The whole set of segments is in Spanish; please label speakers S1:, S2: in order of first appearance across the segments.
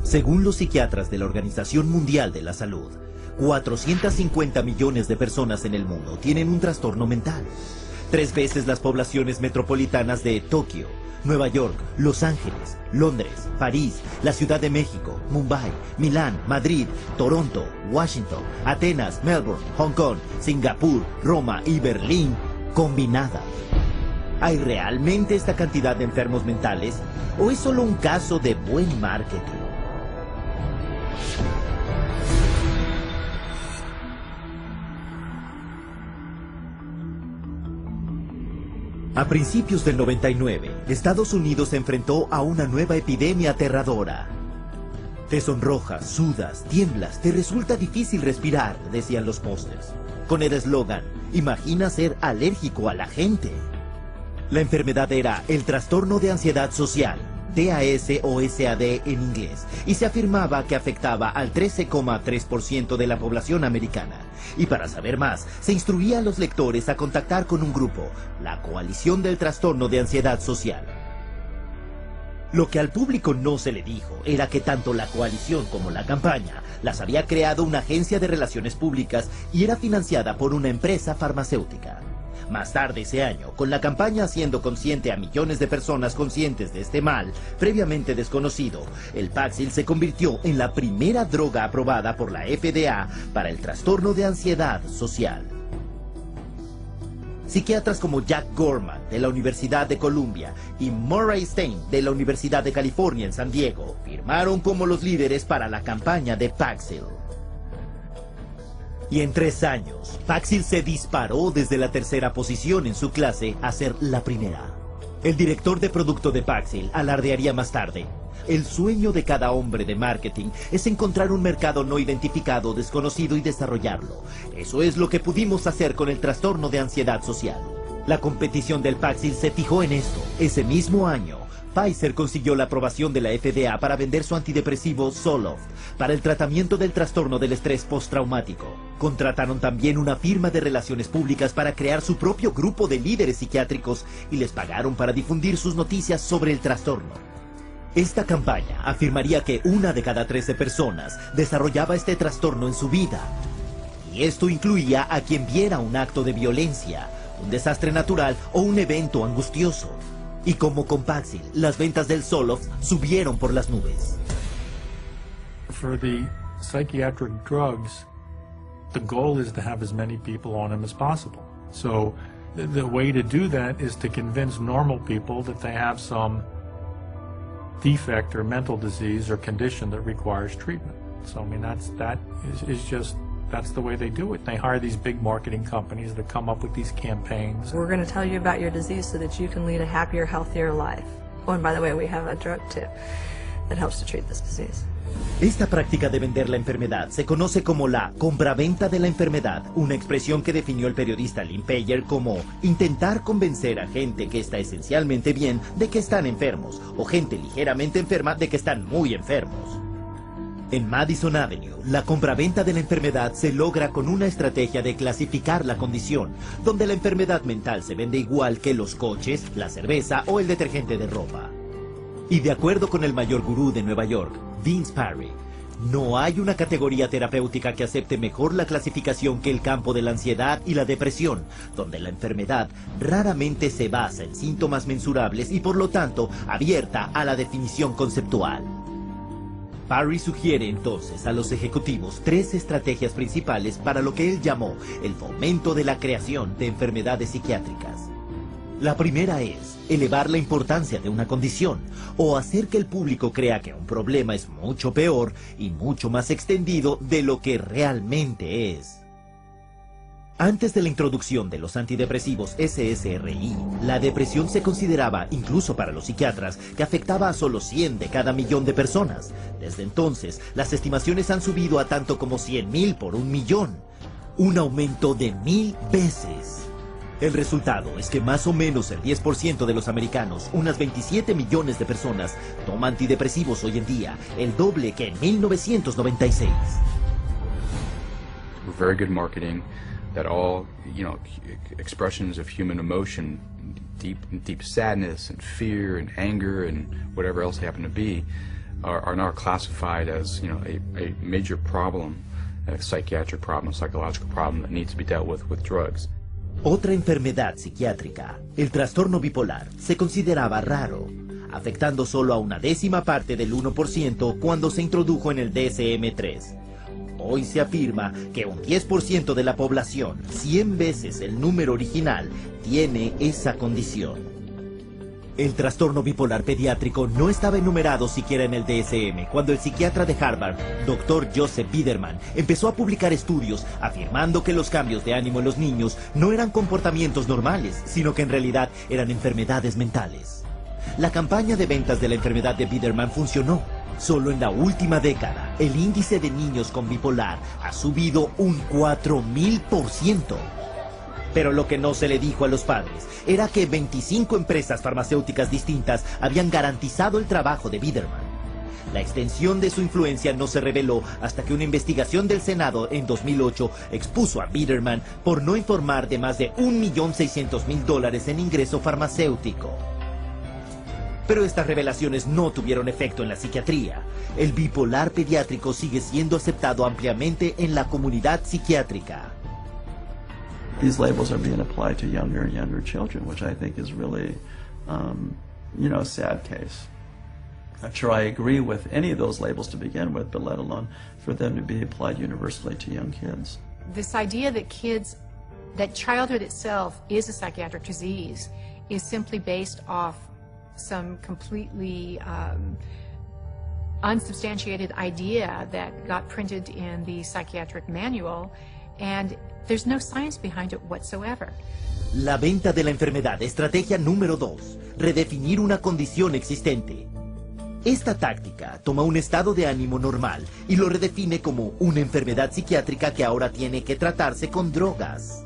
S1: Según los psiquiatras de la Organización Mundial de la Salud, 450 millones de personas en el mundo tienen un trastorno mental. 3 veces las poblaciones metropolitanas de Tokio, Nueva York, Los Ángeles, Londres, París, la Ciudad de México, Mumbai, Milán, Madrid, Toronto, Washington, Atenas, Melbourne, Hong Kong, Singapur, Roma y Berlín combinadas. ¿Hay realmente esta cantidad de enfermos mentales o es solo un caso de buen marketing? A principios del 99, Estados Unidos se enfrentó a una nueva epidemia aterradora. Te sonrojas, sudas, tiemblas, te resulta difícil respirar, decían los pósters. Con el eslogan, imagina ser alérgico a la gente. La enfermedad era el trastorno de ansiedad social, TAS o SAD en inglés, y se afirmaba que afectaba al 13,3% de la población americana. Y para saber más, se instruía a los lectores a contactar con un grupo, la Coalición del Trastorno de Ansiedad Social. Lo que al público no se le dijo era que tanto la coalición como la campaña las había creado una agencia de relaciones públicas y era financiada por una empresa farmacéutica. Más tarde ese año, con la campaña haciendo consciente a millones de personas conscientes de este mal, previamente desconocido, el Paxil se convirtió en la primera droga aprobada por la FDA para el trastorno de ansiedad social. Psiquiatras como Jack Gorman, de la Universidad de Columbia, y Murray Stein, de la Universidad de California en San Diego, firmaron como los líderes para la campaña de Paxil. Y en 3 años, Paxil se disparó desde la 3ª posición en su clase a ser la primera. El director de producto de Paxil alardearía más tarde: el sueño de cada hombre de marketing es encontrar un mercado no identificado, desconocido y desarrollarlo. Eso es lo que pudimos hacer con el trastorno de ansiedad social. La competición del Paxil se fijó en esto. Ese mismo año, Pfizer consiguió la aprobación de la FDA para vender su antidepresivo Zoloft para el tratamiento del trastorno del estrés postraumático. Contrataron también una firma de relaciones públicas para crear su propio grupo de líderes psiquiátricos y les pagaron para difundir sus noticias sobre el trastorno. Esta campaña afirmaría que 1 de cada 13 personas desarrollaba este trastorno en su vida. Y esto incluía a quien viera un acto de violencia, un desastre natural o un evento angustioso. Y como con Paxil, las ventas del Zoloft subieron por las nubes.
S2: For the psychiatric drugs, the goal is to have as many people on them as possible. So the way to do that is to convince normal people that they have some defect or mental disease or condition that requires treatment. So I mean that's the way they do it. They hire these big marketing companies that come up with these campaigns.
S3: We're going to tell you about your disease so that you can lead a happier, healthier life. Oh, and by the way, we have a drug too that helps to treat this disease.
S1: Esta práctica de vender la enfermedad se conoce como la compraventa de la enfermedad, una expresión que definió el periodista Lynn Payer como intentar convencer a gente que está esencialmente bien de que están enfermos, o gente ligeramente enferma de que están muy enfermos. En Madison Avenue, la compraventa de la enfermedad se logra con una estrategia de clasificar la condición, donde la enfermedad mental se vende igual que los coches, la cerveza o el detergente de ropa. Y de acuerdo con el mayor gurú de Nueva York, Vince Parry, no hay una categoría terapéutica que acepte mejor la clasificación que el campo de la ansiedad y la depresión, donde la enfermedad raramente se basa en síntomas mensurables y por lo tanto abierta a la definición conceptual. Parry sugiere entonces a los ejecutivos 3 estrategias principales para lo que él llamó el fomento de la creación de enfermedades psiquiátricas. La primera es elevar la importancia de una condición o hacer que el público crea que un problema es mucho peor y mucho más extendido de lo que realmente es. Antes de la introducción de los antidepresivos SSRI, la depresión se consideraba, incluso para los psiquiatras, que afectaba a solo 100 de cada millón de personas. Desde entonces, las estimaciones han subido a tanto como 100,000 por 1,000,000. Un aumento de 1000 veces. El resultado es que más o menos el 10% de los americanos, unas 27 millones de personas, toma antidepresivos hoy en día, el doble que en 1996.
S4: Very good marketing. That all, expressions of human emotion, deep sadness and fear and anger and whatever else they happen to be, are now classified as, you know, a major problem, a psychiatric problem, a psychological problem that needs to be dealt with drugs.
S1: Otra enfermedad psiquiátrica, el trastorno bipolar, se consideraba raro, afectando solo a una décima parte del 1% cuando se introdujo en el DSM-3. Hoy se afirma que un 10% de la población, 100 veces el número original, tiene esa condición. El trastorno bipolar pediátrico no estaba enumerado siquiera en el DSM cuando el psiquiatra de Harvard, Dr. Joseph Biderman, empezó a publicar estudios afirmando que los cambios de ánimo en los niños no eran comportamientos normales, sino que en realidad eran enfermedades mentales. La campaña de ventas de la enfermedad de Biderman funcionó. Solo en la última década, el índice de niños con bipolar ha subido un 4000%. Pero lo que no se le dijo a los padres era que 25 empresas farmacéuticas distintas habían garantizado el trabajo de Biderman. La extensión de su influencia no se reveló hasta que una investigación del Senado en 2008 expuso a Biderman por no informar de más de $1.600.000 en ingreso farmacéutico. Pero estas revelaciones no tuvieron efecto en la psiquiatría. El bipolar pediátrico sigue siendo aceptado ampliamente en la comunidad psiquiátrica.
S5: These labels are being applied to younger and younger children, which I think is really, you know, a sad case. I'm sure I agree with any of those labels to begin with, but let alone for them to be applied universally to young kids.
S6: This idea that childhood itself is a psychiatric disease is simply based off some completely unsubstantiated idea that got printed in the psychiatric manual, and there's no science behind it whatsoever.
S1: La venta de la enfermedad, estrategia número 2, redefinir una condición existente. Esta táctica toma un estado de ánimo normal y lo redefine como una enfermedad psiquiátrica que ahora tiene que tratarse con drogas.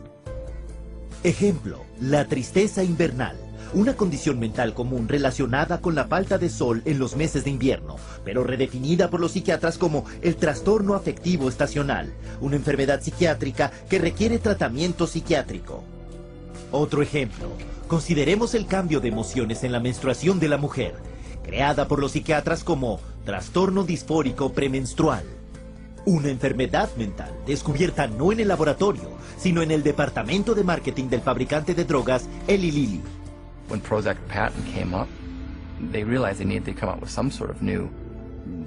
S1: Ejemplo, la tristeza invernal. Una condición mental común relacionada con la falta de sol en los meses de invierno, pero redefinida por los psiquiatras como el trastorno afectivo estacional, una enfermedad psiquiátrica que requiere tratamiento psiquiátrico. Otro ejemplo, consideremos el cambio de emociones en la menstruación de la mujer, creada por los psiquiatras como trastorno disfórico premenstrual. Una enfermedad mental descubierta no en el laboratorio, sino en el departamento de marketing del fabricante de drogas Eli Lilly.
S7: When Prozac patent came up, they realized they needed to come up with some sort of new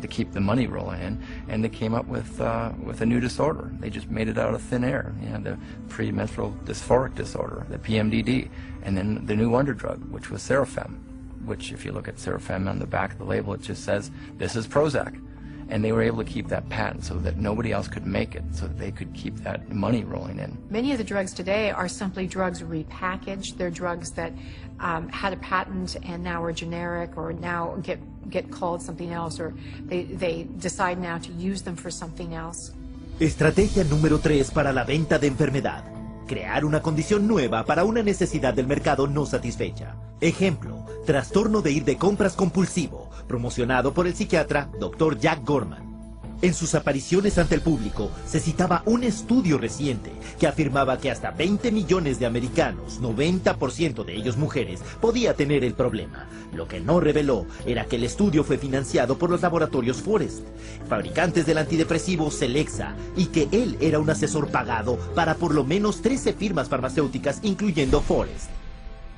S7: to keep the money rolling in, and they came up with a new disorder. They just made it out of thin air. You know, the premenstrual dysphoric disorder, the PMDD, and then the new wonder drug, which was Serofem, which if you look at Serofem on the back of the label, it just says, this is Prozac. And they were able to keep that patent so that nobody else could make it, so that they could keep that money rolling in.
S6: Many of the drugs today are simply drugs repackaged. They're drugs that had a patent and now are generic, or now get called something else, or they decide now to use them for something else.
S1: Estrategia número 3 para la venta de enfermedad. Crear una condición nueva para una necesidad del mercado no satisfecha. Ejemplo, trastorno de ir de compras compulsivo, promocionado por el psiquiatra Dr. Jack Gorman. En sus apariciones ante el público se citaba un estudio reciente que afirmaba que hasta 20 millones de americanos, 90% de ellos mujeres, podía tener el problema. Lo que no reveló era que el estudio fue financiado por los laboratorios Forest, fabricantes del antidepresivo Celexa, y que él era un asesor pagado para por lo menos 13 firmas farmacéuticas, incluyendo Forest.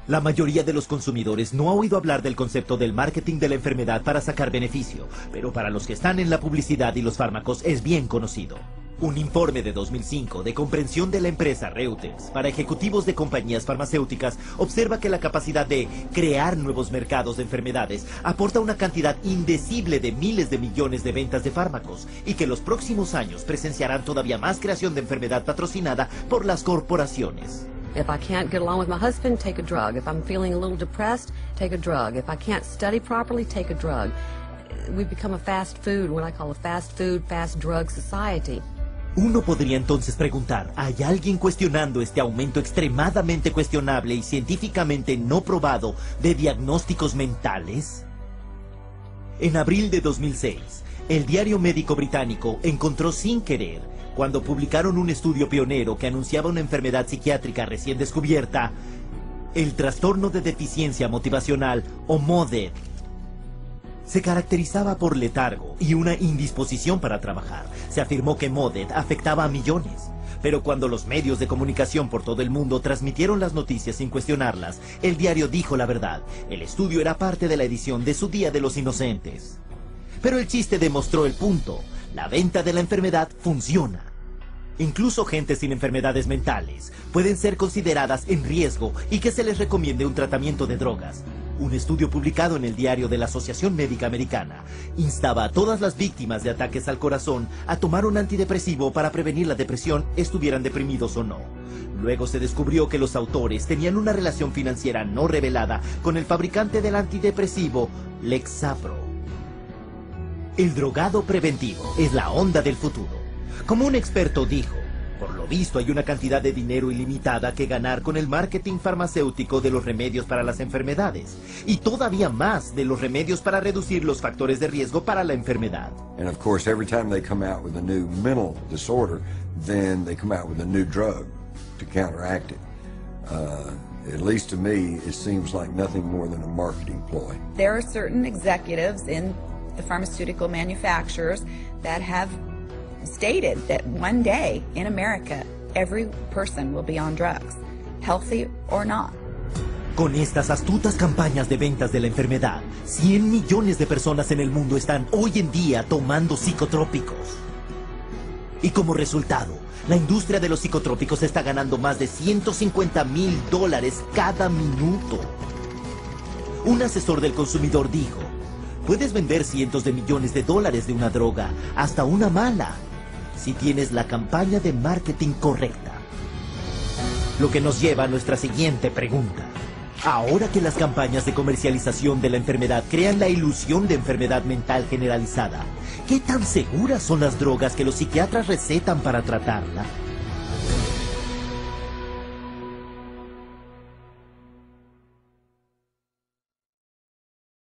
S1: La mayoría de los consumidores no ha oído hablar del concepto del marketing de la enfermedad para sacar beneficio, pero para los que están en la publicidad y los fármacos es bien conocido. Un informe de 2005 de comprensión de la empresa Reuters para ejecutivos de compañías farmacéuticas observa que la capacidad de crear nuevos mercados de enfermedades aporta una cantidad indecible de miles de millones de ventas de fármacos, y que los próximos años presenciarán todavía más creación de enfermedad patrocinada por las corporaciones.
S8: If I can't get along with my husband, take a drug. If I'm feeling a little depressed, take a drug. If I can't study properly, take a drug. We've become a fast food, what I call a fast food, fast drug society.
S1: Uno podría entonces preguntar, ¿hay alguien cuestionando este aumento extremadamente cuestionable y científicamente no probado de diagnósticos mentales? En abril de 2006, el diario médico británico encontró sin querer, cuando publicaron un estudio pionero que anunciaba una enfermedad psiquiátrica recién descubierta, el trastorno de deficiencia motivacional o MODED. Se caracterizaba por letargo y una indisposición para trabajar. Se afirmó que Modet afectaba a millones. Pero cuando los medios de comunicación por todo el mundo transmitieron las noticias sin cuestionarlas, el diario dijo la verdad. El estudio era parte de la edición de su Día de los Inocentes. Pero el chiste demostró el punto. La venta de la enfermedad funciona. Incluso gente sin enfermedades mentales pueden ser consideradas en riesgo y que se les recomiende un tratamiento de drogas. Un estudio publicado en el diario de la Asociación Médica Americana instaba a todas las víctimas de ataques al corazón a tomar un antidepresivo para prevenir la depresión, estuvieran deprimidos o no. Luego se descubrió que los autores tenían una relación financiera no revelada con el fabricante del antidepresivo, Lexapro. El drogado preventivo es la onda del futuro. Como un experto dijo, por lo visto hay una cantidad de dinero ilimitada que ganar con el marketing farmacéutico de los remedios para las enfermedades y todavía más de los remedios para reducir los factores de riesgo para la enfermedad.
S9: And of course, every time they come out with a new mental disorder, then they come out with a new drug to counteract it. At least to me, it seems like nothing more than a marketing ploy.
S10: There are certain executives in the pharmaceutical manufacturers that have stated that one day in America, every person will be on drugs, healthy or not.
S1: Con estas astutas campañas de ventas de la enfermedad, 100 millones de personas en el mundo están hoy en día tomando psicotrópicos. Y como resultado, la industria de los psicotrópicos está ganando más de $150,000 cada minuto. Un asesor del consumidor dijo, puedes vender cientos de millones de dólares de una droga, hasta una mala, si tienes la campaña de marketing correcta. Lo que nos lleva a nuestra siguiente pregunta. Ahora que las campañas de comercialización de la enfermedad crean la ilusión de enfermedad mental generalizada, ¿qué tan seguras son las drogas que los psiquiatras recetan para tratarla?